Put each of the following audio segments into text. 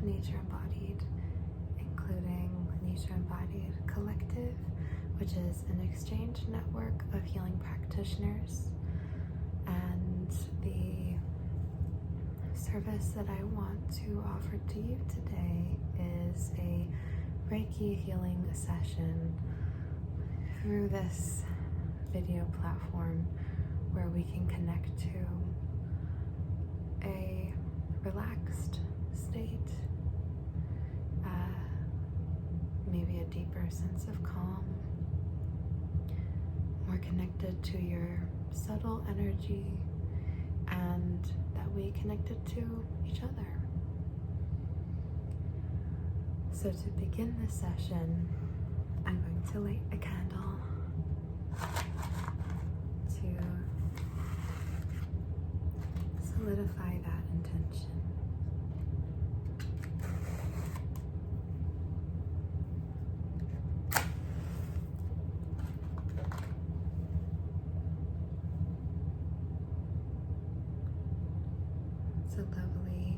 Nature Embodied, including Nature Embodied Collective, which is an exchange network of healing practitioners. And the service that I want to offer to you today is a Reiki healing session through this video platform where we can connect to a relaxed state, maybe a deeper sense of calm, more connected to your subtle energy, and that we connected to each other. So to begin this session, I'm going to light a candle to solidify that intention. It's a lovely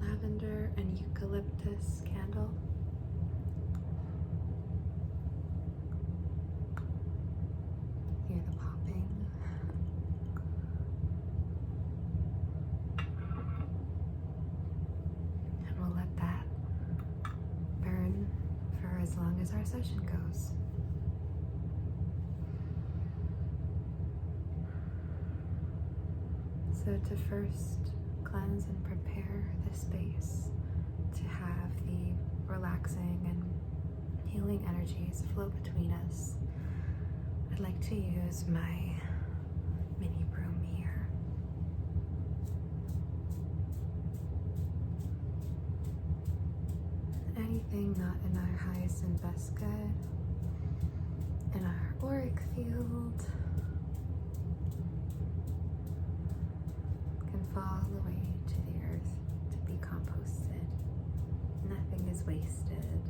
lavender and eucalyptus candle. Hear the popping. And we'll let that burn for as long as our session goes. So to first cleanse and prepare the space to have the relaxing and healing energies flow between us, I'd like to use my mini broom here. Anything not in our highest and best good, in our auric field, can fall away to the earth to be composted. Nothing is wasted.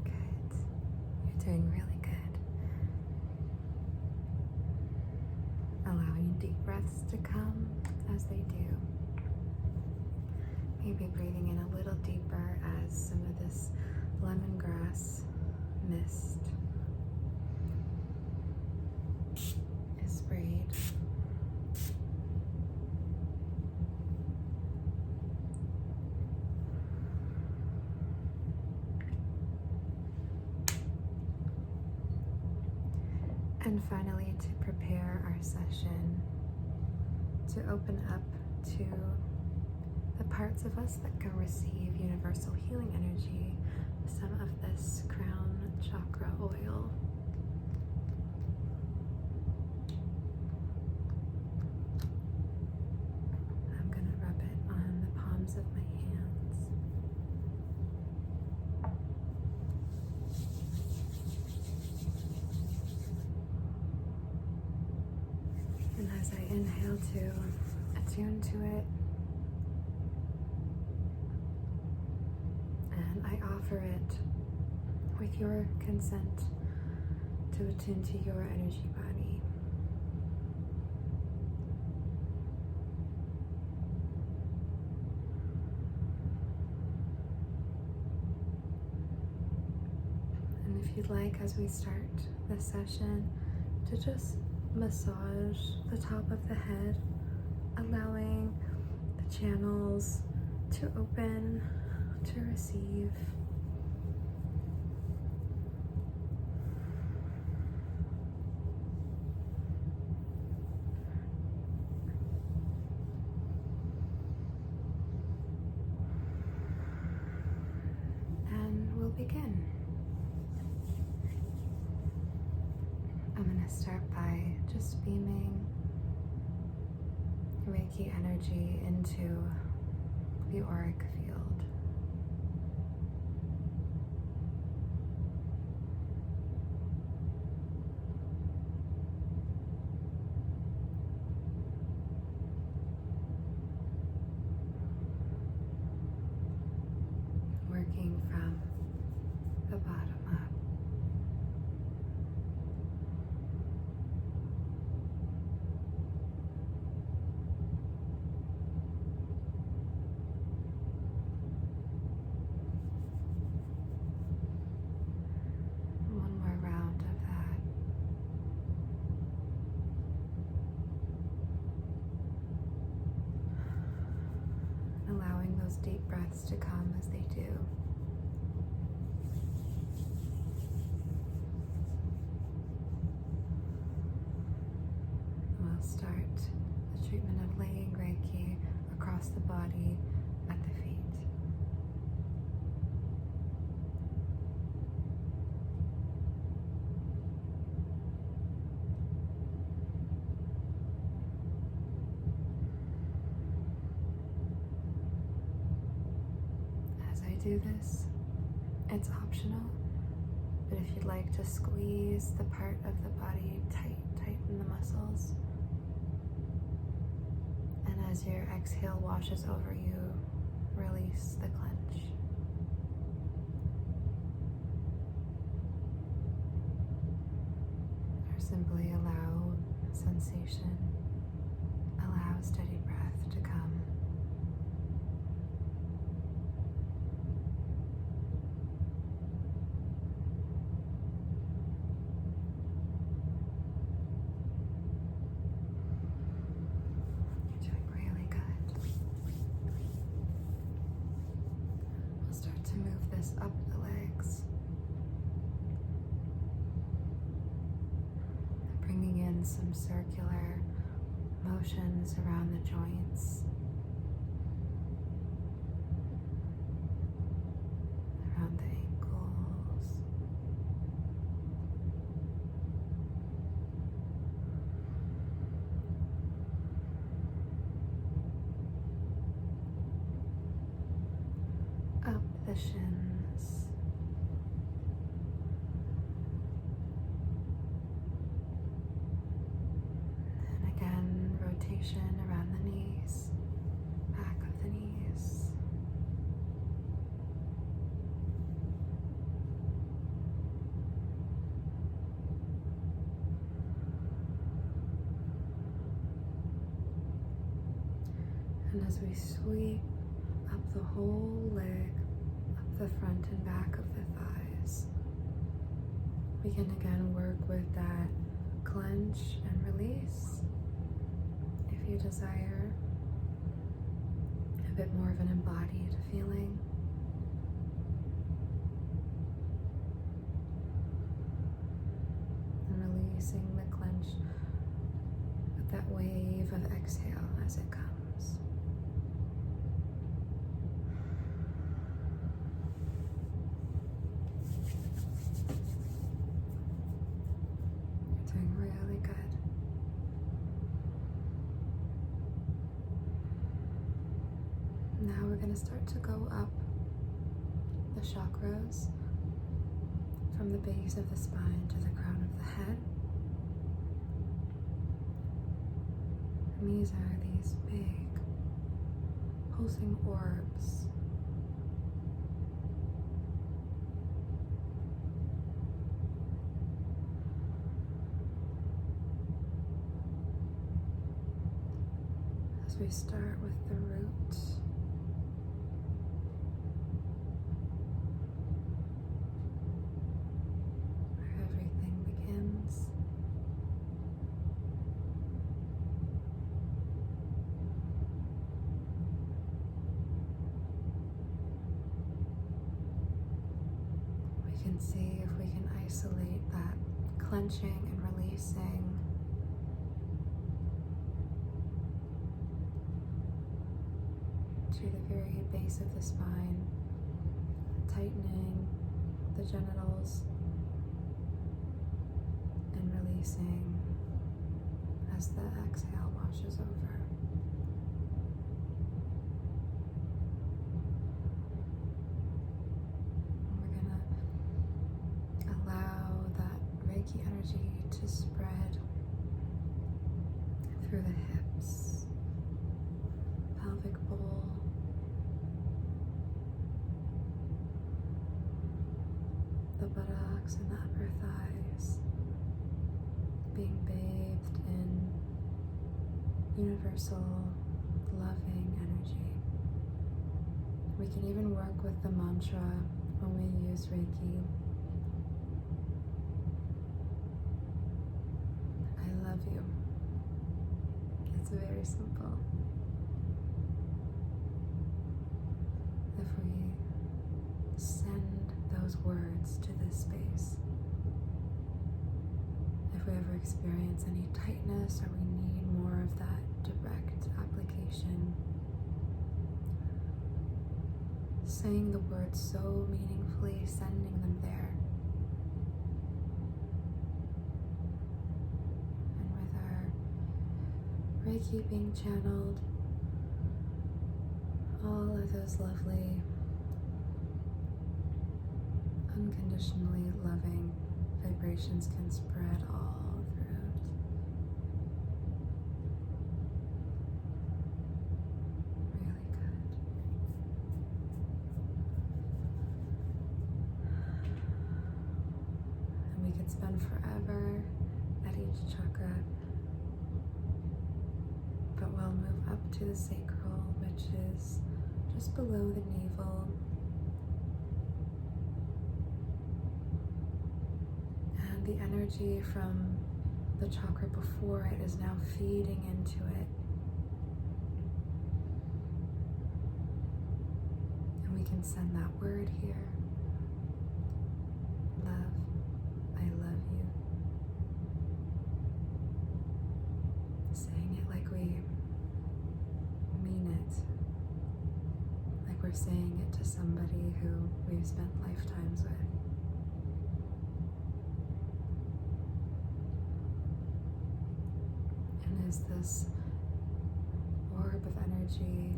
Good. You're doing really good. Allowing deep breaths to come as they do. Maybe breathing in a little deeper as some of this lemongrass mist is sprayed. And finally, to prepare our session to open up to the parts of us that can receive universal healing energy, some of this crown chakra oil. I'm going to rub it on the palms of my hands. And as I inhale to attune to it, and I offer it with your consent to attune to your energy body. And if you'd like, as we start the session, to just massage the top of the head, allowing the channels to open, to receive. And we'll begin. I'm going to start by just beaming Reiki energy into the auric field. Working from those deep breaths to come as they do. We'll start the treatment of laying Reiki across the body at the feet. As I do this, it's optional, but if you'd like to squeeze the part of the body tighten the muscles. And as your exhale washes over you, release the clench. Or simply allow sensation, allow steady breath to come. Up the legs, bringing in some circular motions around the joints, around the ankles, up the shins. Around the knees, back of the knees. And as we sweep up the whole leg, up the front and back of the thighs, we can again work with that clench and release. If you desire a bit more of an embodied feeling, and releasing the clench with that wave of exhale as it comes. You're doing really good. Now we're going to start to go up the chakras from the base of the spine to the crown of the head. And these are these big pulsing orbs. As we start with the root, see if we can isolate that clenching and releasing to the very base of the spine, tightening the genitals and releasing as the exhale washes over. Energy to spread through the hips, pelvic bowl, the buttocks and the upper thighs, being bathed in universal, loving energy. We can even work with the mantra when we use Reiki. I love you. It's very simple. those words to this space. If we ever experience any tightness or we need more of that direct application, saying the words so meaningfully, sending them there. And with our Reiki being channeled, all of those lovely, unconditionally loving vibrations can spread all throughout. Really good. And we could spend forever at each chakra, but we'll move up to the sacral, which is just below the navel. And the energy from the chakra before it is now feeding into it. And we can send that word here. Love, I love you. Saying it like we mean it. Like we're saying it to somebody who we've spent lifetimes with. And as this orb of energy,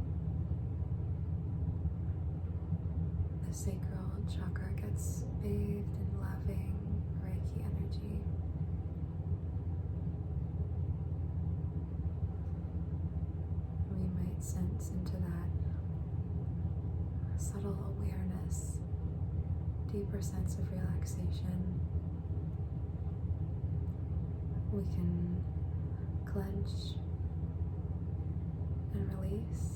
the sacral chakra gets bathed in loving Reiki energy, we might sense into that subtle awareness, deeper sense of relaxation. We can clench and release,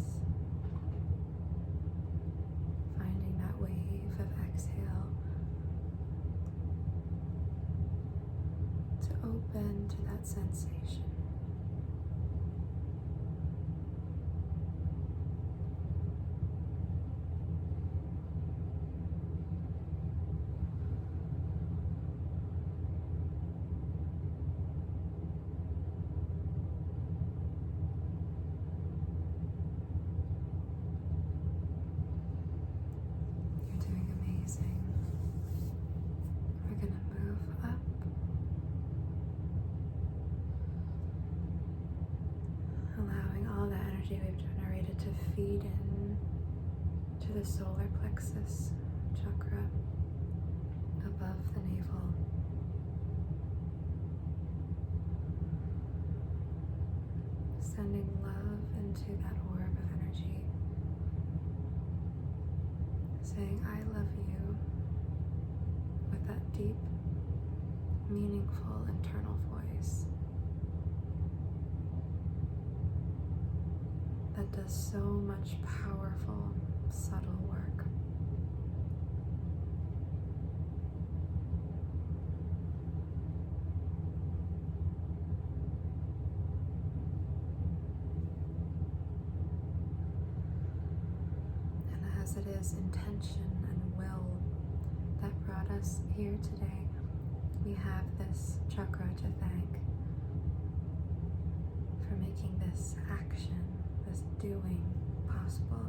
finding that wave of exhale to open to that sensation. We're going to move up, allowing all that energy we've generated to feed in to the solar plexus chakra above the navel. Sending love into that orb of energy. Saying, I love you, with that deep, meaningful internal voice that does so much powerful, subtle work. As it is intention and will that brought us here today, we have this chakra to thank for making this action, this doing possible.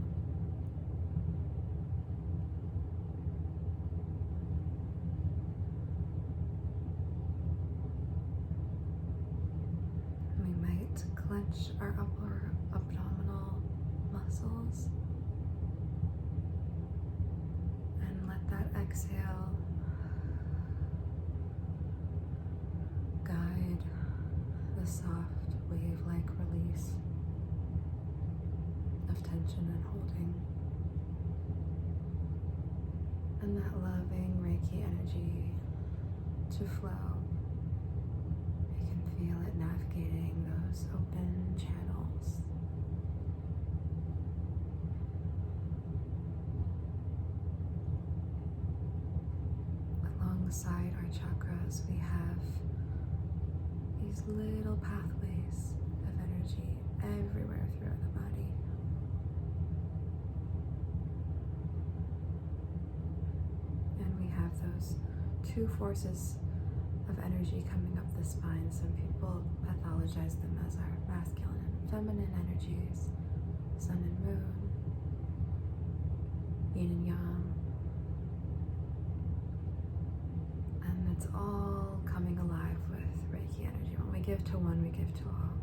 We might clench our upper abdominal muscles. That exhale guide the soft wave-like release of tension and holding, and that loving Reiki energy to flow. You can feel it navigating those open channels. Alongside our chakras, we have these little pathways of energy everywhere throughout the body. And we have two forces of energy coming up the spine. Some people pathologize them as our masculine and feminine energies, sun and moon, yin and yang. And it's all coming alive with Reiki energy. When we give to one, we give to all.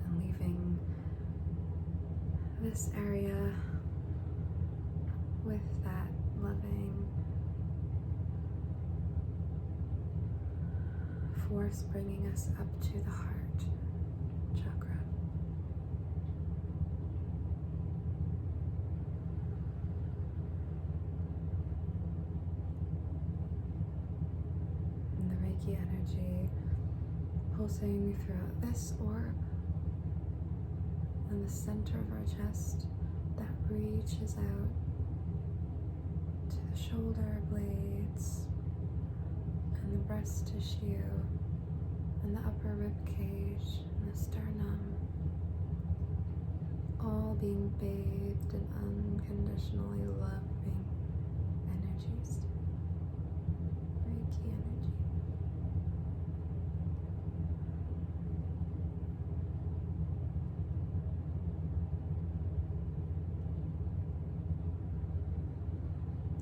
And leaving this area with that loving force bringing us up to the heart chakra. And the Reiki energy pulsing throughout this orb and the center of our chest that reaches out to the shoulder blades and the breast tissue and the upper rib cage and the sternum, all being bathed in unconditionally loving energies, Reiki energy.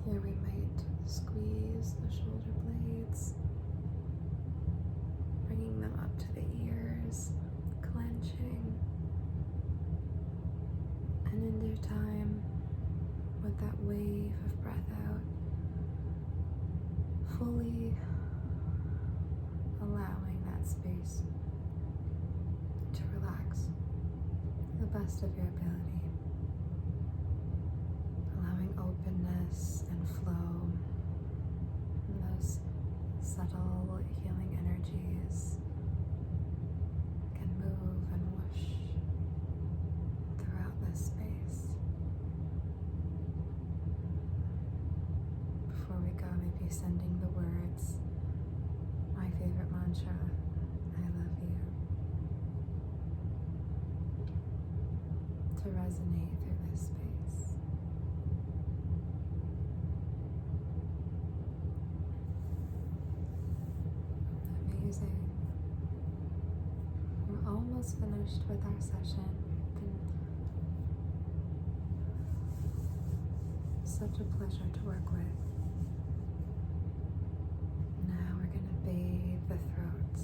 Here we might squeeze the shoulder blades, bringing them up to the ears, clenching. And in due time, with that wave of breath out, fully allowing that space to relax to the best of your ability. Allowing openness and flow and those subtle healing energies can move and whoosh throughout this space. Before we go, maybe sending the words, my favorite mantra, I love you, to resonate through this space. Amazing. We're almost finished with our session. It's been such a pleasure to work with. Now we're going to bathe the throat,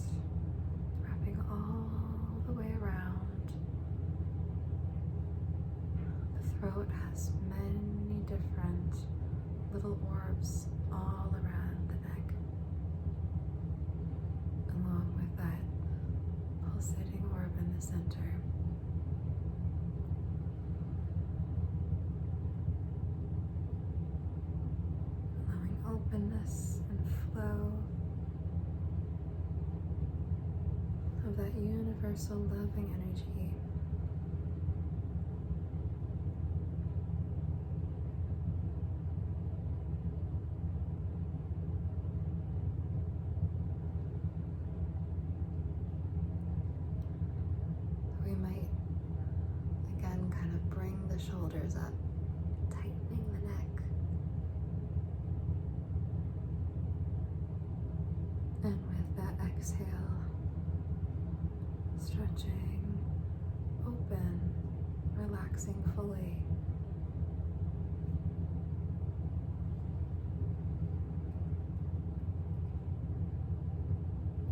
wrapping all the way around. The throat has many different little orbs all around the neck, along with that pulsating orb in the center. Allowing openness and flow of that universal loving energy. We might again kind of bring the shoulders up, tightening the neck. And with that exhale, stretching, open, relaxing fully.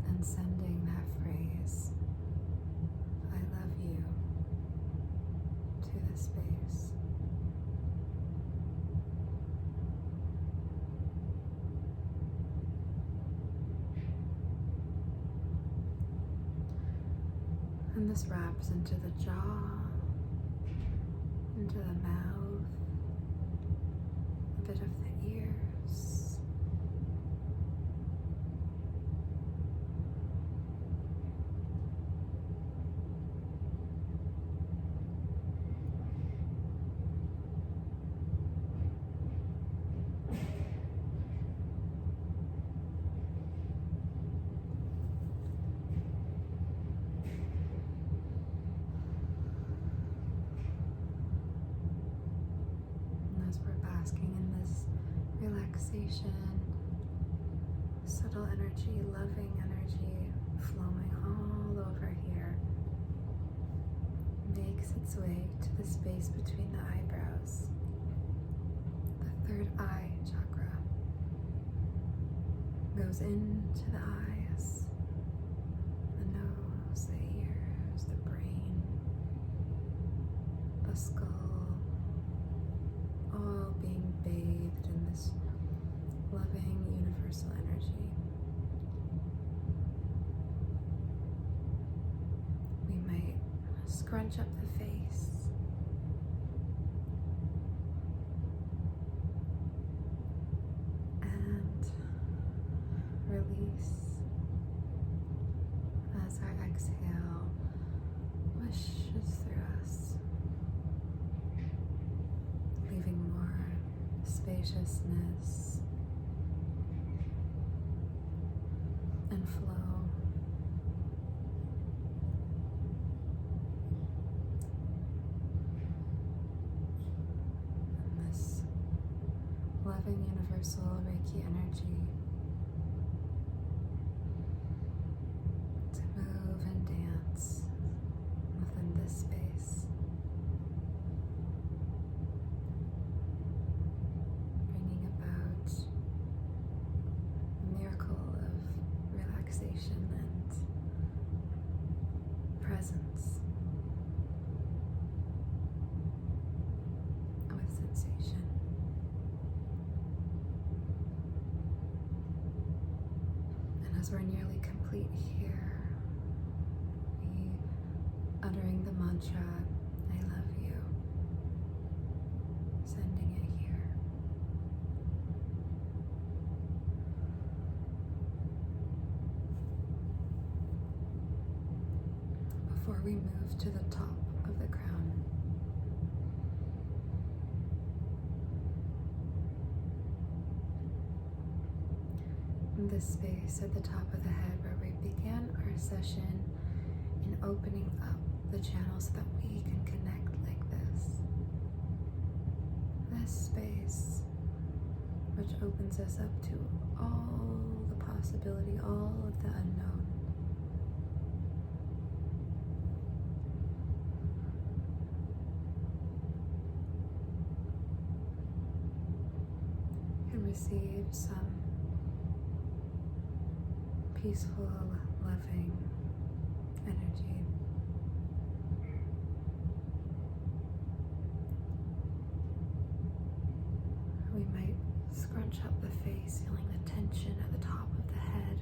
And sending that phrase, I love you, to the space. And this wraps into the jaw, into the mouth, a bit of the ears. relaxation, subtle energy, loving energy flowing all over here makes its way to the space between the eyebrows, the third eye chakra, goes into the eyes, the nose, the ears, the brain, the skull, all being bathed in this loving universal energy. We might scrunch up the face, and release as our exhale wishes through us, leaving more spaciousness and flow. And this loving universal Reiki energy to move and dance within this space, bringing about a miracle of relaxation and presence with sensation. And as we're nearly complete here, we uttering the mantra, I love you, sending it here. Before we move to the top of the crown, in this space at the top of the head where we began our session in opening up the channel so that we can connect like this. This space which opens us up to all the possibility, all of the unknown. And receive some peaceful, loving energy. We might scrunch up the face, feeling the tension at the top of the head.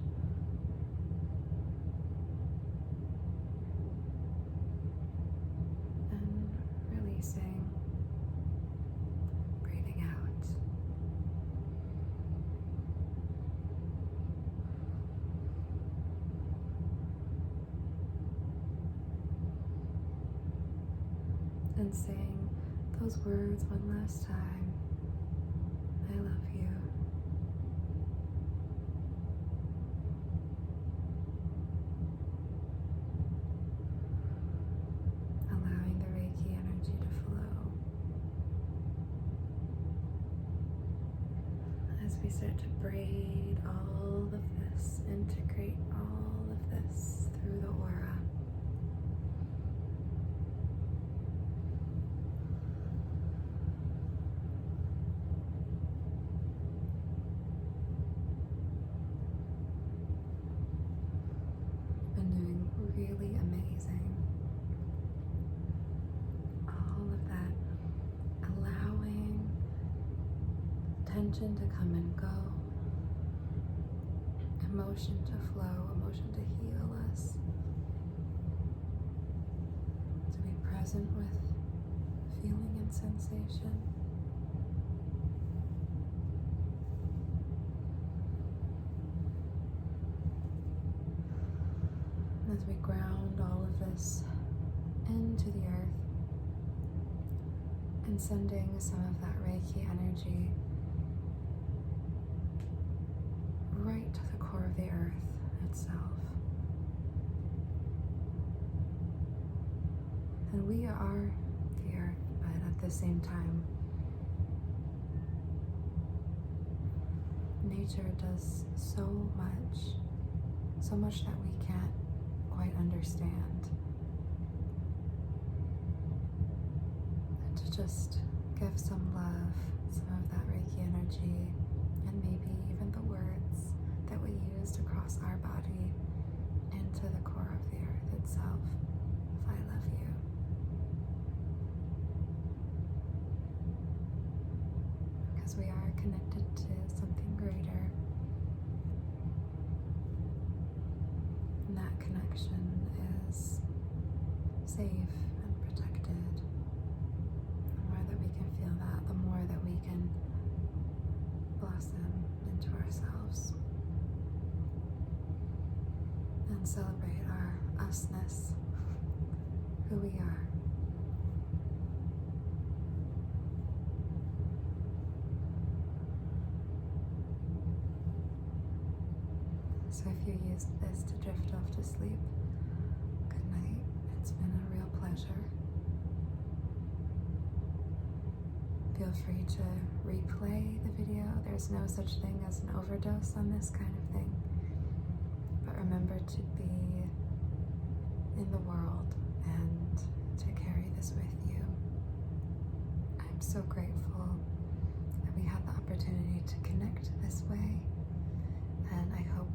And releasing, breathing out. And saying those words one last time, I love you. Allowing the Reiki energy to flow as we start to braid all of this, integrate all of this through the aura. Really amazing. All of that, allowing tension to come and go, emotion to flow, emotion to heal us, to be present with feeling and sensation. As we ground all of this into the earth and sending some of that Reiki energy right to the core of the earth itself. And we are the earth, but at the same time, nature does so much that we can't quite understand. And to just give some love, some of that Reiki energy, and maybe even the words that we used across our body into the core of the earth itself. If I love you. Because we are connected to something greater. And that connection is safe and protected. The more that we can feel that, the more that we can blossom into ourselves and celebrate our usness, who we are. So if you used this to drift off to sleep, good night. It's been a real pleasure. Feel free to replay the video. There's no such thing as an overdose on this kind of thing. But remember to be in the world and to carry this with you. I'm so grateful that we had the opportunity to connect this way, and I hope